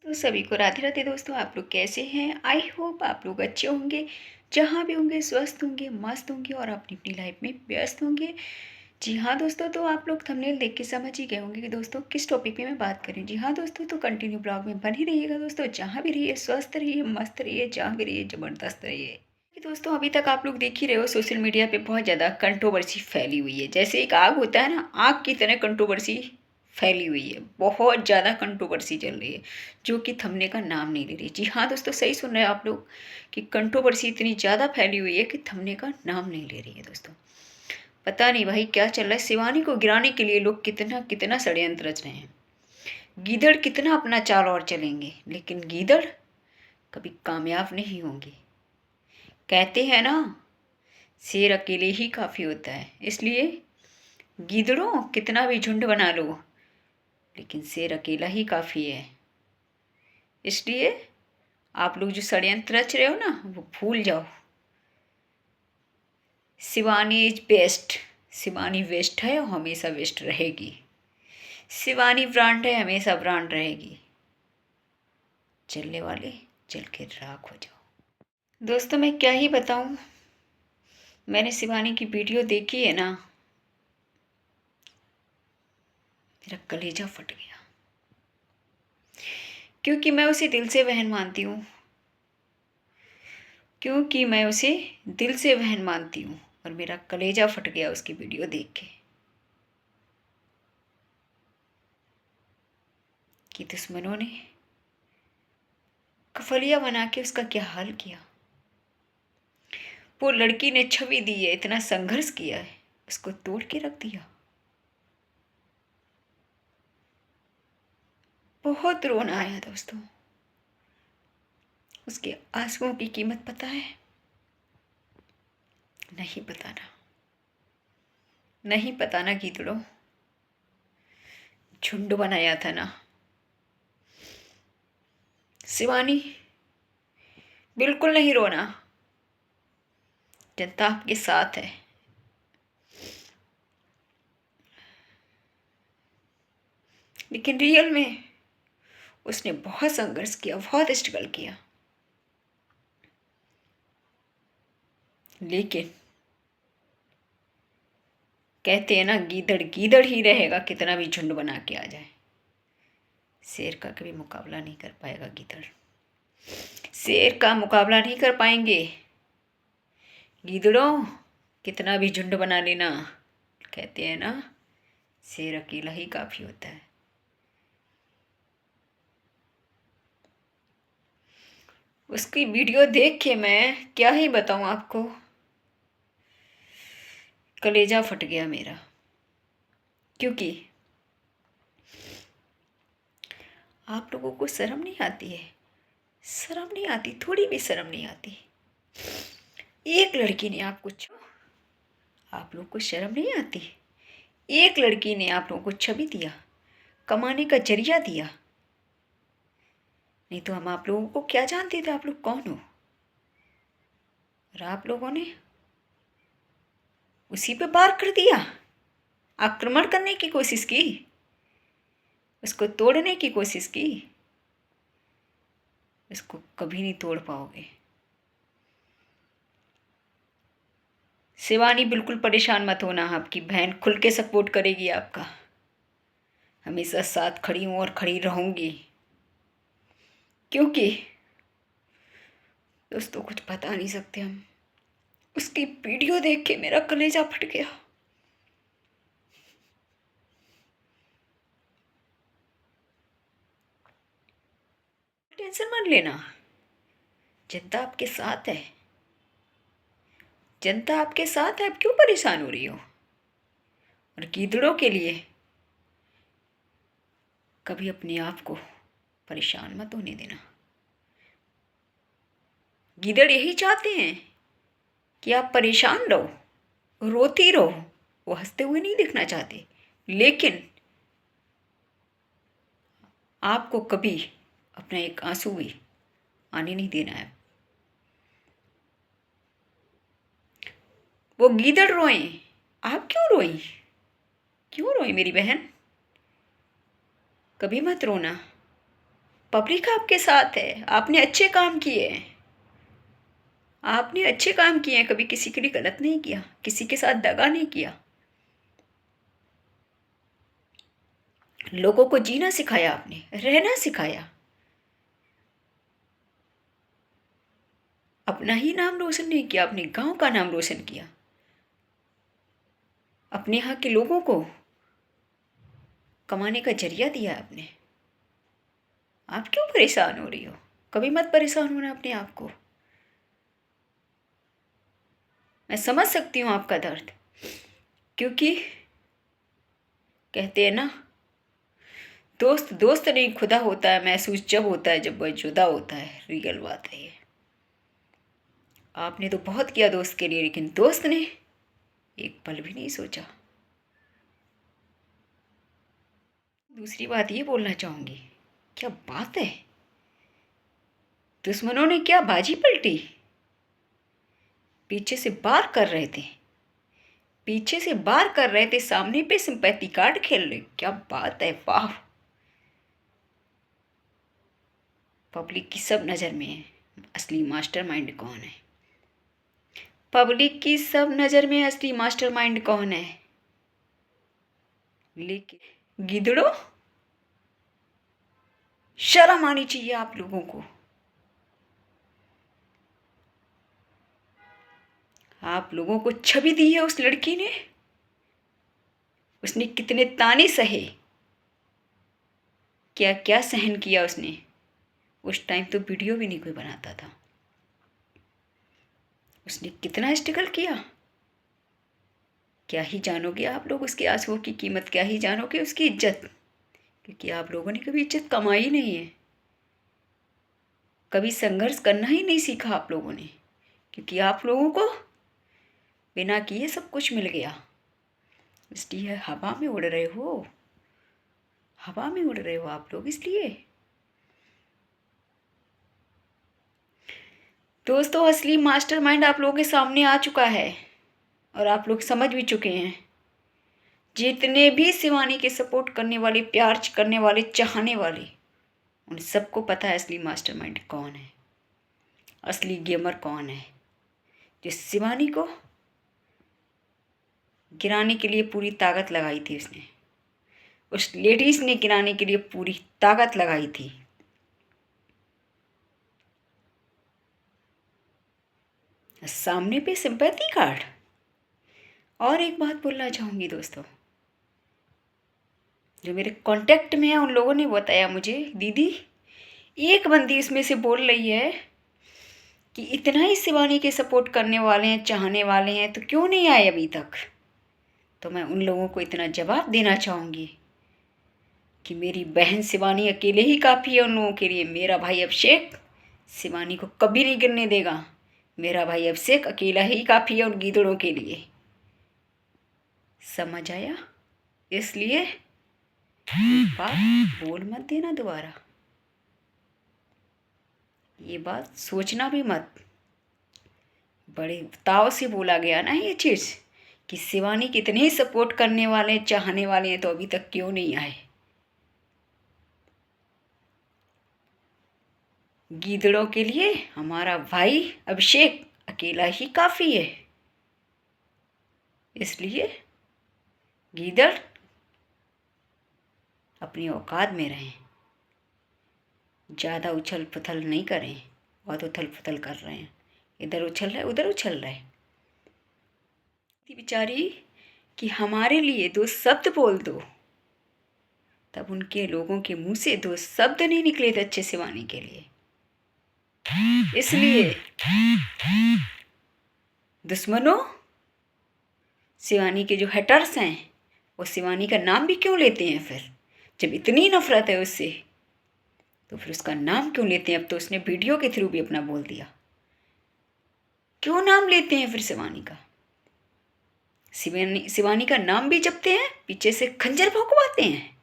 तो सभी को राधे राधे दोस्तों। आप लोग कैसे हैं? आई होप आप लोग अच्छे होंगे, जहाँ भी होंगे स्वस्थ होंगे, मस्त होंगे और अपनी अपनी लाइफ में व्यस्त होंगे। जी हाँ दोस्तों, तो आप लोग थंबनेल देख के समझ ही गए होंगे कि दोस्तों किस टॉपिक पे मैं बात करूँ। जी हाँ दोस्तों, तो कंटिन्यू ब्लॉग में बने रहिएगा दोस्तों। जहाँ भी रहिए स्वस्थ रहिए, मस्त रहिए, जहाँ भी रहिए ज़बरदस्त रहिए। कि दोस्तों अभी तक आप लोग देख ही रहे हो, सोशल मीडिया पे बहुत ज़्यादा कंट्रोवर्सी फैली हुई है। जैसे एक आग होता है ना, आग की तरह कंट्रोवर्सी फैली हुई है। बहुत ज़्यादा कंट्रोवर्सी चल रही है, जो कि थमने का नाम नहीं ले रही। जी हाँ दोस्तों, सही सुन रहे हैं आप लोग कि कंट्रोवर्सी इतनी ज़्यादा फैली हुई है कि थमने का नाम नहीं ले रही है दोस्तों। पता नहीं भाई क्या चल रहा है। शिवानी को गिराने के लिए लोग कितना कितना षड्यंत्र रच रहे हैं। गीदड़ कितना अपना चाल और चलेंगे, लेकिन गीदड़ कभी कामयाब नहीं होंगी। कहते हैं ना, शेर अकेले ही काफ़ी होता है। इसलिए गीदड़ों कितना भी झुंड बना लो, लेकिन शेर अकेला ही काफ़ी है। इसलिए आप लोग जो षड्यंत्र रच रहे हो ना, वो भूल जाओ। Shivani is best. Shivani best है और हमेशा बेस्ट रहेगी। शिवानी ब्रांड है, हमेशा ब्रांड रहेगी। चलने वाले चल के राख हो जाओ। दोस्तों मैं क्या ही बताऊं, मैंने शिवानी की वीडियो देखी है ना, मेरा कलेजा फट गया। क्योंकि मैं उसे दिल से बहन मानती हूँ। क्योंकि मैं उसे दिल से बहन मानती हूँ और मेरा कलेजा फट गया उसकी वीडियो देख के कि दुश्मनों ने कफलिया बना के उसका क्या हाल किया। वो लड़की ने छवि दी है, इतना संघर्ष किया है, उसको तोड़ के रख दिया। बहुत रोना आया दोस्तों। उसके आंसुओं की कीमत पता है? नहीं बताना, नहीं बताना गीदड़ों। झुंड बनाया था ना। शिवानी बिल्कुल नहीं रोना, जनता आपके साथ है। लेकिन रियल में उसने बहुत संघर्ष किया, बहुत स्ट्रगल किया। लेकिन कहते हैं ना, गीदड़ गीदड़ ही रहेगा, कितना भी झुंड बना के आ जाए। शेर का कभी मुकाबला नहीं कर पाएगा गीदड़। शेर का मुकाबला नहीं कर पाएंगे गीदड़ों, कितना भी झुंड बना लेना। कहते हैं ना, शेर अकेला ही काफ़ी होता है। उसकी वीडियो देख के मैं क्या ही बताऊं आपको, कलेजा फट गया मेरा। क्योंकि आप लोगों को शर्म नहीं आती है, शर्म नहीं आती, थोड़ी भी शर्म नहीं आती। एक लड़की ने आपको आप लोग को शर्म नहीं आती। एक लड़की ने आप लोगों को छवि दिया, कमाने का जरिया दिया। नहीं तो हम आप लोगों को क्या जानते थे, आप लोग कौन हो। और आप लोगों ने उसी पे वार कर दिया, आक्रमण करने की कोशिश की, उसको तोड़ने की कोशिश की। इसको कभी नहीं तोड़ पाओगे। शिवानी बिल्कुल परेशान मत होना, आपकी बहन खुल के सपोर्ट करेगी आपका। हमेशा साथ खड़ी हूँ और खड़ी रहूँगी। क्योंकि दोस्तों कुछ बता नहीं सकते हम। उसकी वीडियो देख के मेरा कलेजा फट गया। टेंशन मत लेना, जनता आपके साथ है। जनता आपके साथ है, आप क्यों परेशान हो रही हो। और गीदड़ों के लिए कभी अपने आप को परेशान मत होने देना। गीदड़ यही चाहते हैं कि आप परेशान रहो, रोती रहो। वो हंसते हुए नहीं दिखना चाहते। लेकिन आपको कभी अपना एक आंसू भी आने नहीं देना है। वो गीदड़ रोए, आप क्यों रोई, क्यों रोई मेरी बहन। कभी मत रोना। पब्लिक आपके साथ है, आपने अच्छे काम किए हैं, आपने अच्छे काम किए हैं, कभी किसी के लिए गलत नहीं किया, किसी के साथ दगा नहीं किया, लोगों को जीना सिखाया, आपने रहना सिखाया, अपना ही नाम रोशन नहीं किया, अपने गांव का नाम रोशन किया, अपने यहाँ के लोगों को कमाने का जरिया दिया आपने। आप क्यों परेशान हो रही हो? कभी मत परेशान होना अपने आप को। मैं समझ सकती हूँ आपका दर्द, क्योंकि कहते हैं ना, दोस्त दोस्त नहीं खुदा होता है, महसूस जब होता है जब वह जुदा होता है। रियल बात है ये। आपने तो बहुत किया दोस्त के लिए, लेकिन दोस्त ने एक पल भी नहीं सोचा। दूसरी बात ये बोलना चाहूंगी, क्या बात है, दुश्मनों ने क्या बाजी पलटी, पीछे से वार कर रहे थे, पीछे से वार कर रहे थे, सामने पे सिंपैथी कार्ड खेल रहे। क्या बात है, वाह। पब्लिक की सब नज़र में है, असली मास्टरमाइंड कौन है? पब्लिक की सब नज़र में असली मास्टरमाइंड कौन है? लेकिन गिदड़ों, शर्म आनी चाहिए आप लोगों को। आप लोगों को छवि दी है उस लड़की ने, उसने कितने ताने सहे, क्या क्या सहन किया उसने। उस टाइम तो वीडियो भी नहीं कोई बनाता था, उसने कितना स्ट्रगल किया। क्या ही जानोगे आप लोग उसके आंसुओं की कीमत, क्या ही जानोगे उसकी इज्जत, क्योंकि आप लोगों ने कभी इज्जत कमाई नहीं है, कभी संघर्ष करना ही नहीं सीखा आप लोगों ने, क्योंकि आप लोगों को बिना किए सब कुछ मिल गया, इसलिए हवा में उड़ रहे हो, हवा में उड़ रहे हो आप लोग। इसलिए दोस्तों, असली मास्टरमाइंड आप लोगों के सामने आ चुका है और आप लोग समझ भी चुके हैं। जितने भी शिवानी के सपोर्ट करने वाले, प्यार करने वाले, चाहने वाले, उन सबको पता है असली मास्टरमाइंड कौन है, असली गेमर कौन है, जो शिवानी को गिराने के लिए पूरी ताकत लगाई थी। उसने, उस लेडीज ने गिराने के लिए पूरी ताकत लगाई थी। सामने पे सिंपैथी कार्ड। और एक बात बोलना चाहूँगी दोस्तों, जो मेरे कांटेक्ट में है उन लोगों ने बताया मुझे, दीदी एक बंदी इसमें से बोल रही है कि इतना ही शिवानी के सपोर्ट करने वाले हैं, चाहने वाले हैं, तो क्यों नहीं आए अभी तक। तो मैं उन लोगों को इतना जवाब देना चाहूँगी कि मेरी बहन शिवानी अकेले ही काफ़ी है उन लोगों के लिए। मेरा भाई अभिषेक शिवानी को कभी नहीं गिरने देगा, मेरा भाई अभिषेक अकेला ही काफ़ी है उन गीदड़ों के लिए। समझ आया? इसलिए बात बोल मत देना दोबारा, ये बात सोचना भी मत। बड़े ताव से बोला गया ना ये चीज़ कि शिवानी कितने ही सपोर्ट करने वाले, चाहने वाले हैं, तो अभी तक क्यों नहीं आए। गीदड़ों के लिए हमारा भाई अभिषेक अकेला ही काफ़ी है। इसलिए गीदड़ अपनी औकात में रहें, ज़्यादा उछल पुथल नहीं करें। बहुत उथल पुथल कर रहे हैं, इधर उछल रहे उधर उछल रहे। बेचारी कि हमारे लिए दो शब्द बोल दो, तब उनके लोगों के मुंह से दो शब्द नहीं निकले थे अच्छे शिवानी के लिए। इसलिए दुश्मनों, शिवानी के जो हेटर्स हैं वो शिवानी का नाम भी क्यों लेते हैं फिर? जब इतनी नफरत है उससे तो फिर उसका नाम क्यों लेते हैं? अब तो उसने वीडियो के थ्रू भी अपना बोल दिया, क्यों नाम लेते हैं फिर शिवानी का? शिवानी का नाम भी जपते हैं, पीछे से खंजर भोंकवाते हैं।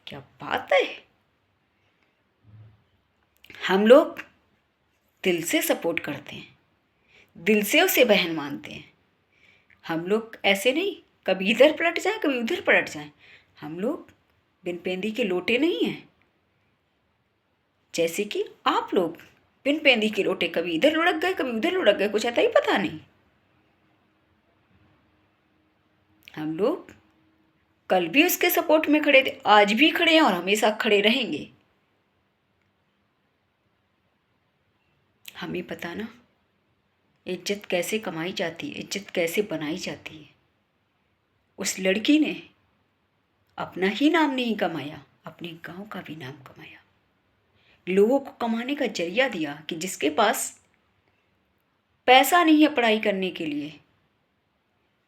क्या बात है। हम लोग दिल से सपोर्ट करते हैं, दिल से उसे बहन मानते हैं। हम लोग ऐसे नहीं कभी इधर पलट जाए कभी उधर पलट जाए। हम लोग बिन पेंदी के लोटे नहीं हैं। जैसे कि आप लोग बिन पैंदी के लोटे कभी इधर लुढ़क गए कभी उधर लुढ़क गए, कुछ आता ही पता नहीं। हम लोग कल भी उसके सपोर्ट में खड़े थे, आज भी खड़े हैं और हमेशा खड़े रहेंगे। हमें पता ना इज्जत कैसे कमाई जाती है, इज्जत कैसे बनाई जाती है। उस लड़की ने अपना ही नाम नहीं कमाया, अपने गांव का भी नाम कमाया, लोगों को कमाने का जरिया दिया कि जिसके पास पैसा नहीं है पढ़ाई करने के लिए,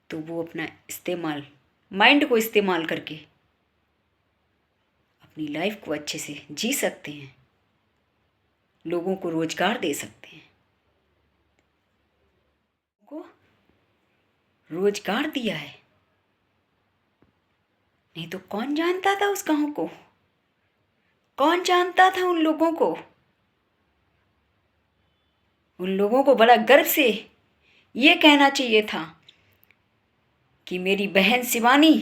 तो वो अपना इस्तेमाल, माइंड को इस्तेमाल करके अपनी लाइफ को अच्छे से जी सकते हैं, लोगों को रोजगार दे सकते हैं। को रोजगार दिया है, नहीं तो कौन जानता था उस गांव को, कौन जानता था उन लोगों को। उन लोगों को बड़ा गर्व से ये कहना चाहिए था कि मेरी बहन शिवानी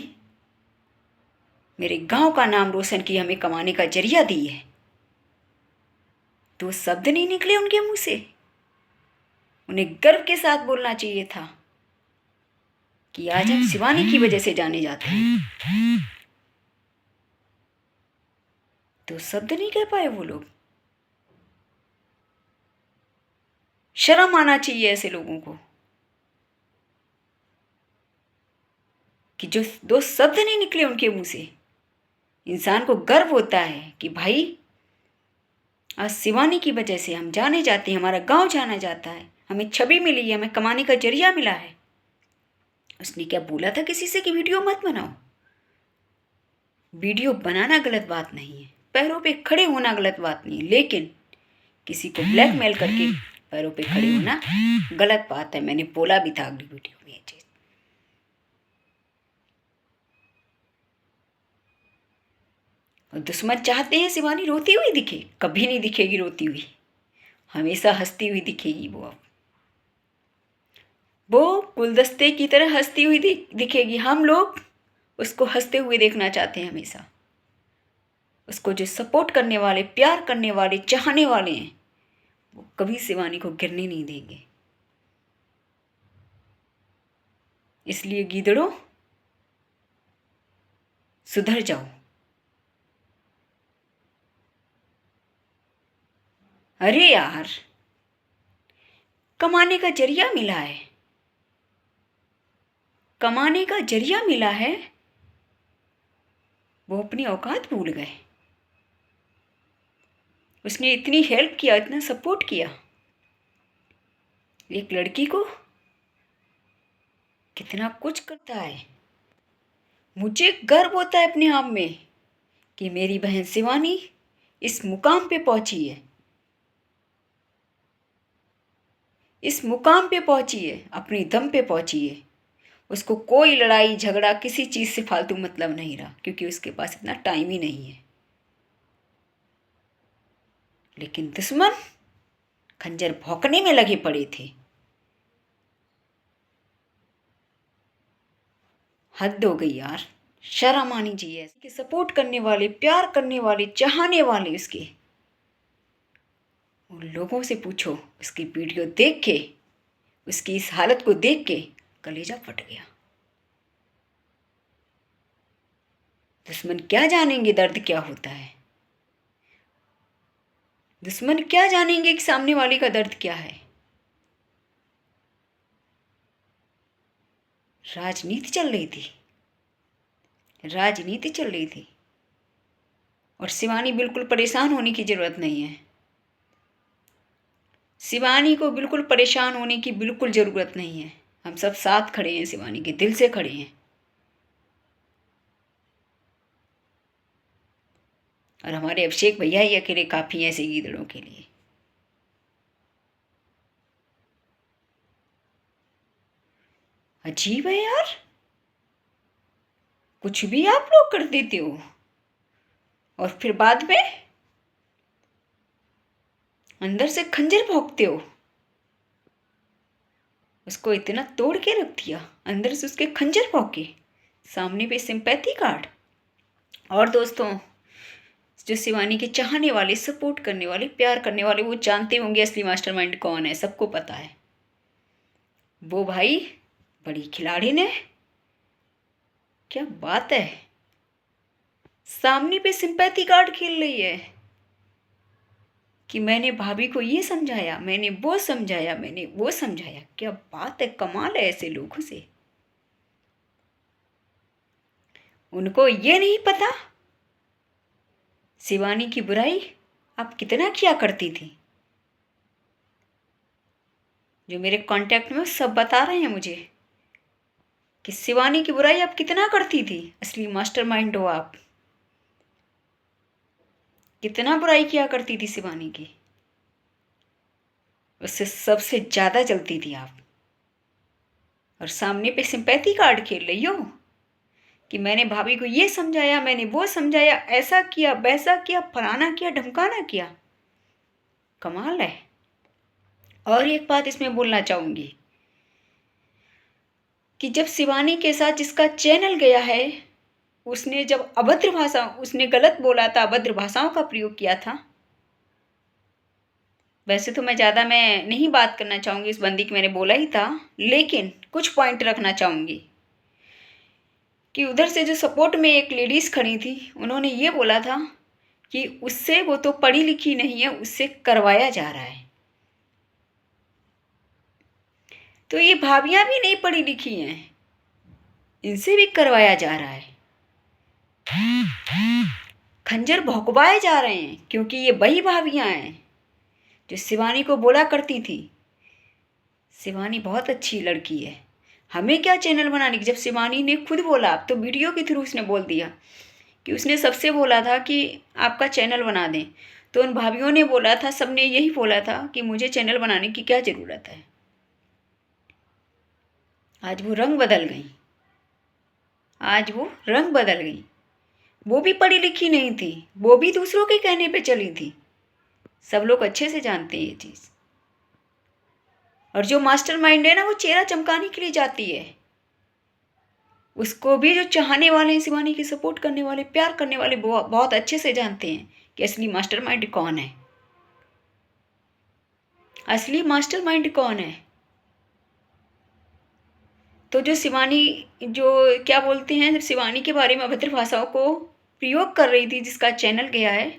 मेरे गांव का नाम रोशन किया, हमें कमाने का जरिया दी है। तो शब्द नहीं निकले उनके मुंह से। उन्हें गर्व के साथ बोलना चाहिए था कि आज हम शिवानी की वजह से जाने जाते हैं। तो शब्द नहीं कह पाए वो लोग। शर्म आना चाहिए ऐसे लोगों को कि जो दो शब्द नहीं निकले उनके मुंह से। इंसान को गर्व होता है कि भाई आज शिवानी की वजह से हम जाने जाते हैं, हमारा गांव जाना जाता है, हमें छवि मिली है, हमें कमाने का जरिया मिला है। उसने क्या बोला था किसी से कि वीडियो मत बनाओ? वीडियो बनाना गलत बात नहीं है, पैरों पे खड़े होना गलत बात नहीं है, लेकिन किसी को ब्लैकमेल करके पैरों पे खड़े होना गलत बात है। मैंने बोला भी था अगली वीडियो में ये चीज। और दुश्मन चाहते हैं शिवानी रोती हुई दिखे, कभी नहीं दिखेगी रोती हुई, हमेशा हंसती हुई दिखेगी वो। अब वो गुलदस्ते की तरह हंसती हुई दिखेगी। हम लोग उसको हंसते हुए देखना चाहते हैं हमेशा। उसको जो सपोर्ट करने वाले, प्यार करने वाले, चाहने वाले हैं, वो कभी शिवानी को गिरने नहीं देंगे। इसलिए गीदड़ों सुधर जाओ। अरे यार, कमाने का जरिया मिला है, कमाने का जरिया मिला है, वो अपनी औकात भूल गए। उसने इतनी हेल्प किया, इतना सपोर्ट किया एक लड़की को, कितना कुछ करता है। मुझे गर्व होता है अपने आप में कि मेरी बहन शिवानी इस मुकाम पे पहुंची है, इस मुकाम पे पहुंची है, अपने दम पे पहुंची है। उसको कोई लड़ाई झगड़ा किसी चीज़ से फालतू मतलब नहीं रहा, क्योंकि उसके पास इतना टाइम ही नहीं है। लेकिन दुश्मन खंजर भौंकने में लगे पड़े थे। हद हो गई यार, शर्म आनी चाहिए। कि सपोर्ट करने वाले, प्यार करने वाले, चाहने वाले उसके, उन लोगों से पूछो। उसकी वीडियो देख के, उसकी इस हालत को देख के कलेजा फट गया। दुश्मन क्या जानेंगे दर्द क्या होता है, दुश्मन क्या जानेंगे कि सामने वाले का दर्द क्या है। राजनीति चल रही थी, राजनीति चल रही थी, और शिवानी बिल्कुल परेशान होने की जरूरत नहीं है। शिवानी को बिल्कुल परेशान होने की बिल्कुल ज़रूरत नहीं है। हम सब साथ खड़े हैं, शिवानी के दिल से खड़े हैं। और हमारे अभिषेक भैया ही अकेले काफ़ी हैं ऐसे गीदड़ों के लिए। अजीब है यार, कुछ भी आप लोग कर देते हो और फिर बाद में अंदर से खंजर भोंकते हो। उसको इतना तोड़ के रख दिया, अंदर से उसके खंजर भोंके, सामने पे सिंपैथी कार्ड। और दोस्तों, जो शिवानी के चाहने वाले, सपोर्ट करने वाले, प्यार करने वाले, वो जानते होंगे असली मास्टरमाइंड कौन है, सबको पता है। वो भाई बड़ी खिलाड़ी ने, क्या बात है, सामने पे सिंपैथी कार्ड खेल रही है कि मैंने भाभी को ये समझाया, मैंने वो समझाया, मैंने वो समझाया। क्या बात है, कमाल है ऐसे लोगों से। उनको ये नहीं पता शिवानी की बुराई आप कितना किया करती थी। जो मेरे कांटेक्ट में सब बता रहे हैं मुझे कि शिवानी की बुराई आप कितना करती थी। असली मास्टरमाइंड हो आप, कितना बुराई किया करती थी शिवानी की, उससे सबसे ज़्यादा जलती थी आप। और सामने पे सिंपैथी कार्ड खेल रही हो कि मैंने भाभी को ये समझाया, मैंने वो समझाया, ऐसा किया, वैसा किया, फलाना किया, ढमकाना किया। कमाल है। और एक बात इसमें बोलना चाहूँगी कि जब शिवानी के साथ जिसका चैनल गया है, उसने जब अभद्र भाषा, उसने गलत बोला था, अभद्र भाषाओं का प्रयोग किया था। वैसे तो मैं नहीं बात करना चाहूँगी इस बंदी की, मैंने बोला ही था, लेकिन कुछ पॉइंट रखना चाहूँगी कि उधर से जो सपोर्ट में एक लेडीज़ खड़ी थी, उन्होंने ये बोला था कि उससे, वो तो पढ़ी लिखी नहीं है, उससे करवाया जा रहा है। तो ये भाभियाँ भी नहीं पढ़ी लिखी हैं, इनसे भी करवाया जा रहा है। खंजर भोंकवाए जा रहे हैं, क्योंकि ये वही भाभियाँ हैं जो शिवानी को बोला करती थी शिवानी बहुत अच्छी लड़की है, हमें क्या चैनल बनाने की। जब शिवानी ने खुद बोला, अब तो वीडियो के थ्रू उसने बोल दिया कि उसने सबसे बोला था कि आपका चैनल बना दें, तो उन भाभियों ने बोला था, सबने यही बोला था कि मुझे चैनल बनाने की क्या ज़रूरत है। आज वो रंग बदल गई, आज वो रंग बदल गई। वो भी पढ़ी लिखी नहीं थी, वो भी दूसरों के कहने पे चली थी। सब लोग अच्छे से जानते हैं ये चीज़। और जो मास्टरमाइंड है ना, वो चेहरा चमकाने के लिए जाती है। उसको भी जो चाहने वाले हैं, शिवानी की सपोर्ट करने वाले, प्यार करने वाले, बहुत अच्छे से जानते हैं कि असली मास्टरमाइंड कौन है। असली मास्टरमाइंड कौन है। तो जो शिवानी, जो क्या बोलते हैं, जब शिवानी के बारे में अभद्र भाषाओं को प्रयोग कर रही थी, जिसका चैनल गया है,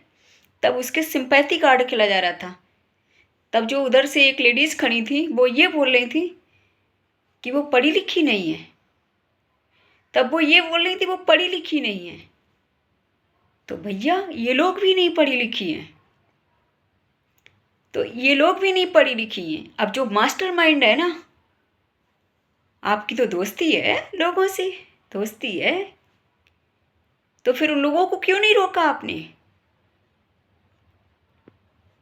तब उसके सिंपैथी कार्ड खेला जा रहा था। तब जो उधर से एक लेडीज़ खड़ी थी, वो ये बोल रही थी कि वो पढ़ी लिखी नहीं है। तब वो ये बोल रही थी वो पढ़ी लिखी नहीं है। तो भैया ये लोग भी नहीं पढ़ी लिखी हैं, तो ये लोग भी नहीं पढ़ी लिखी हैं। अब जो मास्टरमाइंड है ना, आपकी तो दोस्ती है लोगों से, दोस्ती है, तो फिर उन लोगों को क्यों नहीं रोका आपने,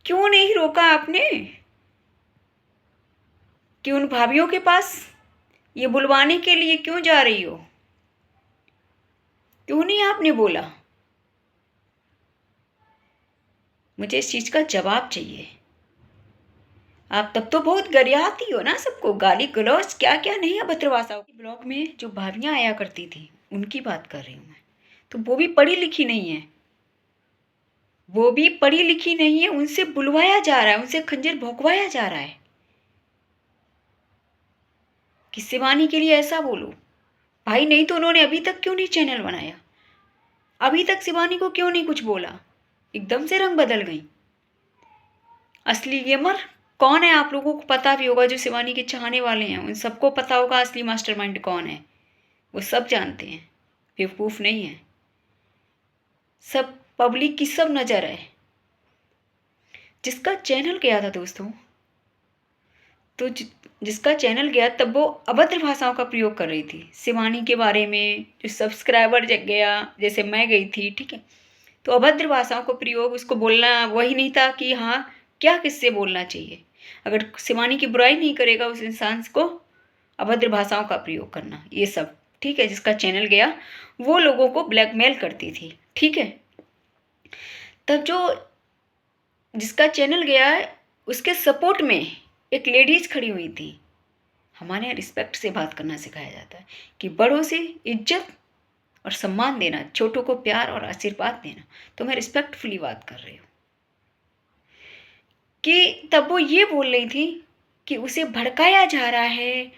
क्यों नहीं रोका आपने कि उन भाभियों के पास ये बुलवाने के लिए क्यों जा रही हो, क्यों नहीं आपने बोला। मुझे इस चीज़ का जवाब चाहिए। आप तब तो बहुत गरियाती हो ना, सबको गाली गलौज क्या क्या नहीं है भद्रवासा। ब्लॉग में जो भाभियाँ आया करती थी उनकी बात कर रही हूँ मैं। तो वो भी पढ़ी लिखी नहीं है, वो भी पढ़ी लिखी नहीं है, उनसे बुलवाया जा रहा है, उनसे खंजर भोंकवाया जा रहा है कि शिवानी के लिए ऐसा बोलो। भाई नहीं तो उन्होंने अभी तक क्यों नहीं चैनल बनाया, अभी तक शिवानी को क्यों नहीं कुछ बोला, एकदम से रंग बदल गई। असली गेमर कौन है आप लोगों को पता भी होगा, जो शिवानी के चाहने वाले हैं उन सबको पता होगा असली मास्टरमाइंड कौन है, वो सब जानते हैं, बेवकूफ़ नहीं है, सब पब्लिक की सब नज़र है। जिसका चैनल गया था दोस्तों, तो जिसका चैनल गया, तब वो अभद्र भाषाओं का प्रयोग कर रही थी शिवानी के बारे में। जो सब्सक्राइबर जग गया, जैसे मैं गई थी, ठीक है, तो अभद्र भाषाओं को प्रयोग, उसको बोलना वही नहीं था कि हाँ क्या किससे बोलना चाहिए। अगर शिवानी की बुराई नहीं करेगा उस इंसान को अभद्र भाषाओं का प्रयोग करना, ये सब ठीक है। जिसका चैनल गया वो लोगों को ब्लैकमेल करती थी, ठीक है। तब जो जिसका चैनल गया है, उसके सपोर्ट में एक लेडीज़ खड़ी हुई थी। हमारे यहाँ रिस्पेक्ट से बात करना सिखाया जाता है कि बड़ों से इज्जत और सम्मान देना, छोटों को प्यार और आशीर्वाद देना। तो मैं रिस्पेक्टफुली बात कर रही हूँ कि तब वो ये बोल रही थी कि उसे भड़काया जा रहा है,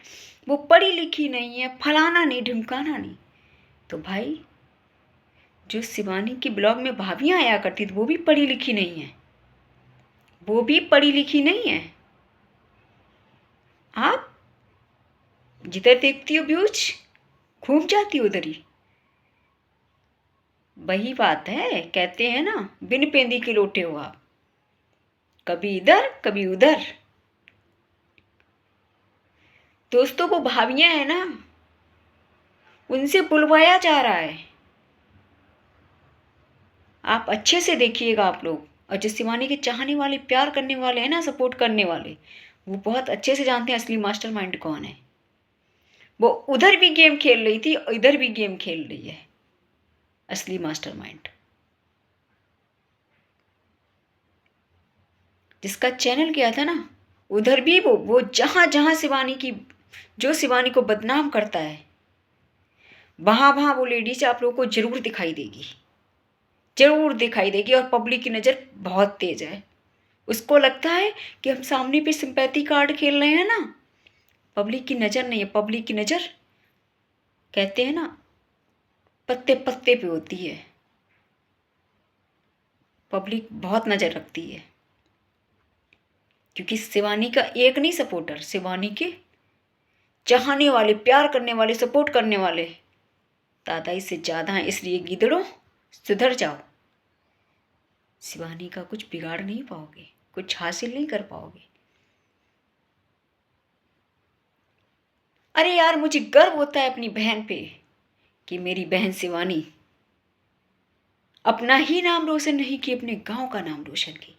वो पढ़ी लिखी नहीं है, फलाना नहीं ढिमकाना नहीं। तो भाई जो शिवानी की ब्लॉग में भाभियाँ आया करती थी वो भी पढ़ी लिखी नहीं है, वो भी पढ़ी लिखी नहीं है। आप जिधर देखती हो व्यूज घूम जाती हो उधर ही। वही बात है, कहते हैं ना बिन पेंदी के लोटे हो आप, कभी इधर कभी उधर। दोस्तों वो भाभियाँ हैं ना, उनसे बुलवाया जा रहा है। आप अच्छे से देखिएगा आप लोग। और जो शिवानी के चाहने वाले, प्यार करने वाले हैं ना, सपोर्ट करने वाले, वो बहुत अच्छे से जानते हैं असली मास्टरमाइंड कौन है। वो उधर भी गेम खेल रही थी और इधर भी गेम खेल रही है असली मास्टरमाइंड। जिसका चैनल गया था ना, उधर भी वो जहां जहां शिवानी की, जो शिवानी को बदनाम करता है, वहां वहां वो लेडीज आप लोगों को जरूर दिखाई देगी, जरूर दिखाई देगी। और पब्लिक की नज़र बहुत तेज है। उसको लगता है कि हम सामने पे सिंपैथी कार्ड खेल रहे हैं ना। पब्लिक की नज़र नहीं है, पब्लिक की नज़र कहते हैं ना पत्ते पत्ते पे होती है। पब्लिक बहुत नज़र रखती है, क्योंकि शिवानी का एक नहीं सपोर्टर, शिवानी के चाहने वाले, प्यार करने वाले, सपोर्ट करने वाले दादाई से ज़्यादा हैं। इसलिए गीदड़ों सुधर जाओ। शिवानी का कुछ बिगाड़ नहीं पाओगे, कुछ हासिल नहीं कर पाओगे। अरे यार मुझे गर्व होता है अपनी बहन पे कि मेरी बहन शिवानी अपना ही नाम रोशन नहीं की, अपने गांव का नाम रोशन की,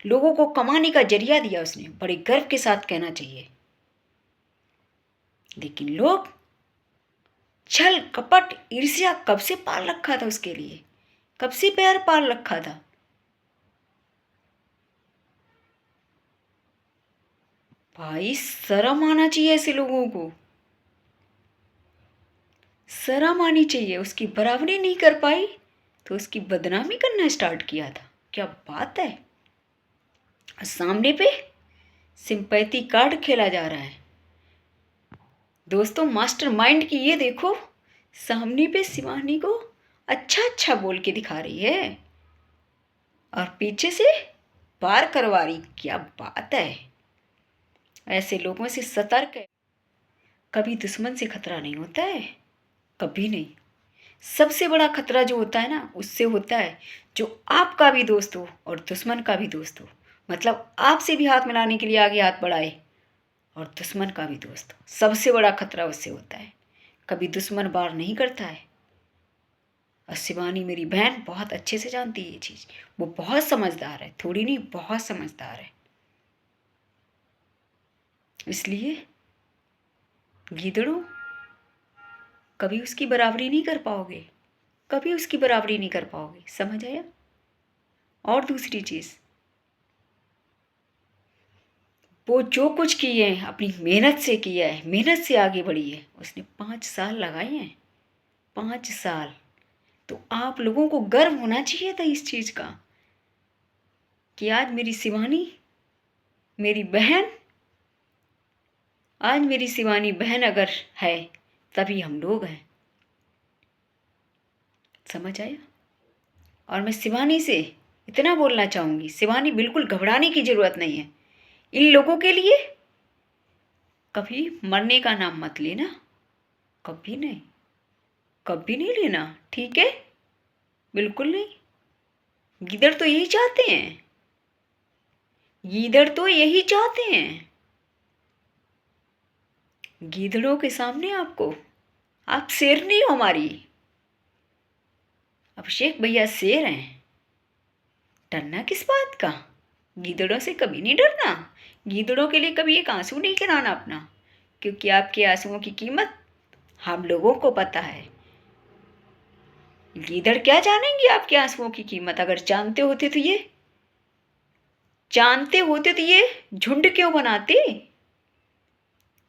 लोगों को कमाने का जरिया दिया उसने। बड़े गर्व के साथ कहना चाहिए। लेकिन लोग छल कपट ईर्ष्या कब से पाल रखा था उसके लिए, कब से प्यार पाल रखा था। भाई शर्म आना चाहिए ऐसे लोगों को, शर्म आनी चाहिए। उसकी बराबरी नहीं कर पाई तो उसकी बदनामी करना स्टार्ट किया था। क्या बात है। सामने पे सिंपैथी कार्ड खेला जा रहा है। दोस्तों मास्टरमाइंड की ये देखो, सामने पे शिवानी को अच्छा अच्छा बोल के दिखा रही है और पीछे से पार करवा रही। क्या बात है। ऐसे लोगों से सतर्क है। कभी दुश्मन से खतरा नहीं होता है, कभी नहीं। सबसे बड़ा खतरा जो होता है ना, उससे होता है जो आपका भी दोस्त हो और दुश्मन का भी दोस्त हो। मतलब आपसे भी हाथ मिलाने के लिए आगे हाथ बढ़ाए और दुश्मन का भी दोस्त हो। सबसे बड़ा खतरा उससे होता है। कभी दुश्मन वार नहीं करता है। और शिवानी मेरी बहन बहुत अच्छे से जानती है ये चीज़। वो बहुत समझदार है, थोड़ी नहीं बहुत समझदार है। इसलिए गीदड़ों कभी उसकी बराबरी नहीं कर पाओगे, कभी उसकी बराबरी नहीं कर पाओगे। समझ आया। और दूसरी चीज़, वो जो कुछ किए हैं अपनी मेहनत से किया है, मेहनत से आगे बढ़ी है। उसने 5 साल लगाए हैं, 5 साल। तो आप लोगों को गर्व होना चाहिए था इस चीज़ का कि आज मेरी शिवानी, मेरी बहन, आज मेरी शिवानी बहन अगर है तभी हम लोग हैं। समझ आया। और मैं शिवानी से इतना बोलना चाहूँगी, शिवानी बिल्कुल घबराने की ज़रूरत नहीं है। इन लोगों के लिए कभी मरने का नाम मत लेना, कभी नहीं, कभी नहीं लेना। ठीक है, बिल्कुल नहीं। गीदड़ तो यही चाहते हैं, गीदड़ तो यही चाहते हैं। गीदड़ों के सामने आपको, आप शेर नहीं हो हमारी। अभिषेक भैया शेर हैं। डरना किस बात का। गीदड़ों से कभी नहीं डरना। गीदड़ों के लिए कभी एक आंसू नहीं गिराना अपना, क्योंकि आपके आंसुओं की कीमत हम लोगों को पता है। गीदड़ क्या जानेंगे आपके आंसुओं की कीमत। अगर जानते होते तो ये, जानते होते तो ये झुंड क्यों बनाते।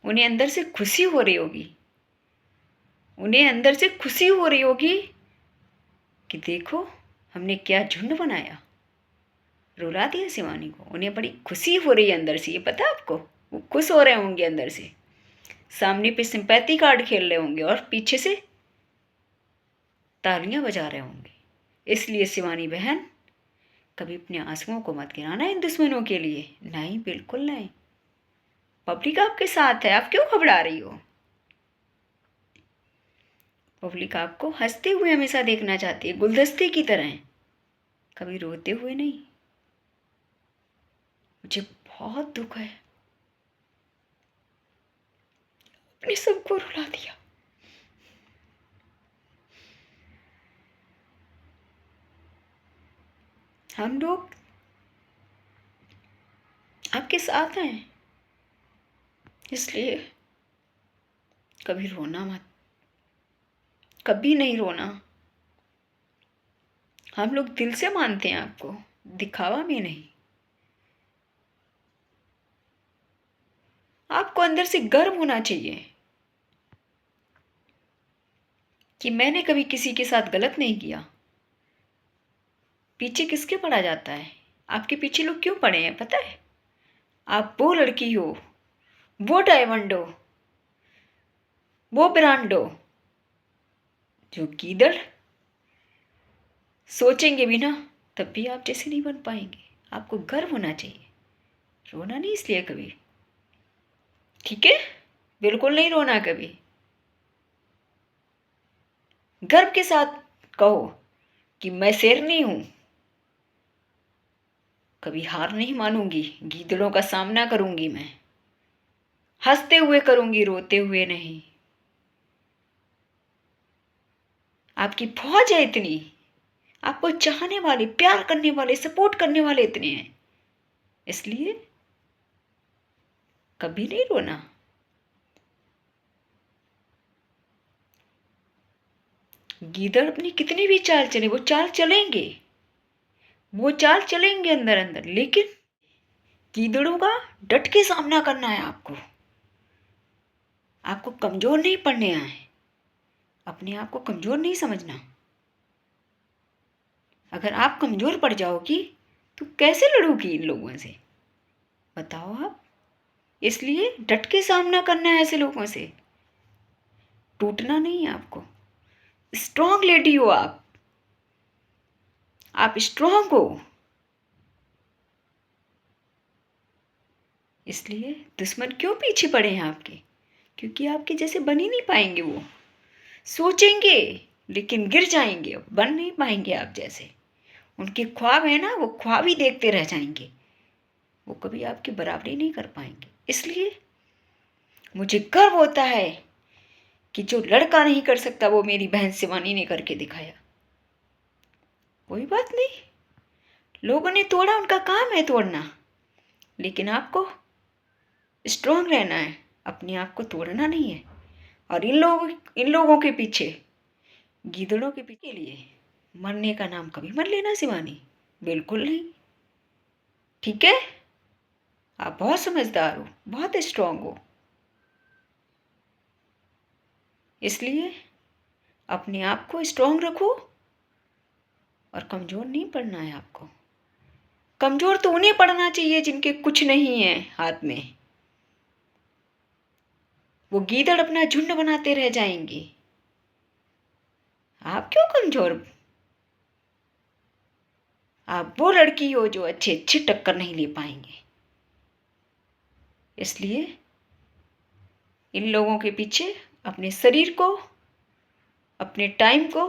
उन्हें अंदर से खुशी हो रही होगी, उन्हें अंदर से खुशी हो रही होगी कि देखो हमने क्या झुंड बनाया, रुला दिया शिवानी को। उन्हें बड़ी खुशी हो रही है अंदर से, ये पता है आपको। वो खुश हो रहे होंगे अंदर से, सामने पे सिंपैथी कार्ड खेल रहे होंगे और पीछे से तालियां बजा रहे होंगे। इसलिए शिवानी बहन, कभी अपने आंसुओं को मत गिराना इन दुश्मनों के लिए। नहीं, बिल्कुल नहीं। पब्लिक आपके साथ है, आप क्यों घबरा रही हो? पब्लिक आपको हंसते हुए हमेशा देखना चाहती है, गुलदस्ते की तरह, कभी रोते हुए नहीं। मुझे बहुत दुख है, अपने सबको रुला दिया। हम लोग आपके साथ हैं, इसलिए कभी रोना मत, कभी नहीं रोना। हम लोग दिल से मानते हैं आपको, दिखावा में नहीं। आपको अंदर से गर्व होना चाहिए कि मैंने कभी किसी के साथ गलत नहीं किया। पीछे किसके पड़ा जाता है? आपके पीछे लोग क्यों पड़े हैं पता है? आप वो लड़की हो, वो डायमंड हो, वो ब्रांड हो, जो गीदड़ सोचेंगे भी ना तब भी आप जैसे नहीं बन पाएंगे। आपको गर्व होना चाहिए, रोना नहीं इसलिए कभी, ठीक है? बिल्कुल नहीं रोना कभी। गर्व के साथ कहो कि मैं शेरनी हूं, कभी हार नहीं मानूंगी, गीदड़ों का सामना करूंगी मैं, हंसते हुए करूंगी, रोते हुए नहीं। आपकी फौज है इतनी, आपको चाहने वाले, प्यार करने वाले, सपोर्ट करने वाले इतने हैं, इसलिए कभी नहीं रोना। गीदड़ अपनी कितनी भी चाल चले, वो चाल चलेंगे, वो चाल चलेंगे अंदर अंदर, लेकिन गीदड़ों का डट के सामना करना है आपको। आपको कमजोर नहीं पड़ने है, अपने आप को कमजोर नहीं समझना। अगर आप कमजोर पड़ जाओगी तो कैसे लड़ोगी इन लोगों से, बताओ आप? इसलिए डट के सामना करना है ऐसे लोगों से, टूटना नहीं है आपको। स्ट्रांग लेडी हो आप स्ट्रांग हो। इसलिए दुश्मन क्यों पीछे पड़े हैं आपके? क्योंकि आपके जैसे बन ही नहीं पाएंगे। वो सोचेंगे लेकिन गिर जाएंगे, बन नहीं पाएंगे आप जैसे। उनके ख्वाब है ना, वो ख्वाब ही देखते रह जाएंगे, वो कभी आपकी बराबरी नहीं कर पाएंगे। इसलिए मुझे गर्व होता है कि जो लड़का नहीं कर सकता वो मेरी बहन शिवानी ने करके दिखाया। कोई बात नहीं, लोगों ने तोड़ा, उनका काम है तोड़ना, लेकिन आपको स्ट्रांग रहना है, अपने आप को तोड़ना नहीं है। और इन लोगों के पीछे, गीदड़ों के पीछे लिए मरने का नाम कभी मत लेना शिवानी, बिल्कुल नहीं, ठीक है? आप बहुत समझदार हो, बहुत स्ट्रांग हो, इसलिए अपने आप को स्ट्रांग रखो और कमज़ोर नहीं पड़ना है आपको। कमज़ोर तो उन्हें पड़ना चाहिए जिनके कुछ नहीं है हाथ में। वो गीदड़ अपना झुंड बनाते रह जाएंगे, आप क्यों कमज़ोर? आप वो लड़की हो जो अच्छे अच्छे टक्कर नहीं ले पाएंगे। इसलिए इन लोगों के पीछे अपने शरीर को, अपने टाइम को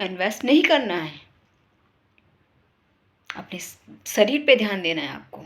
इन्वेस्ट नहीं करना है, अपने शरीर पे ध्यान देना है आपको।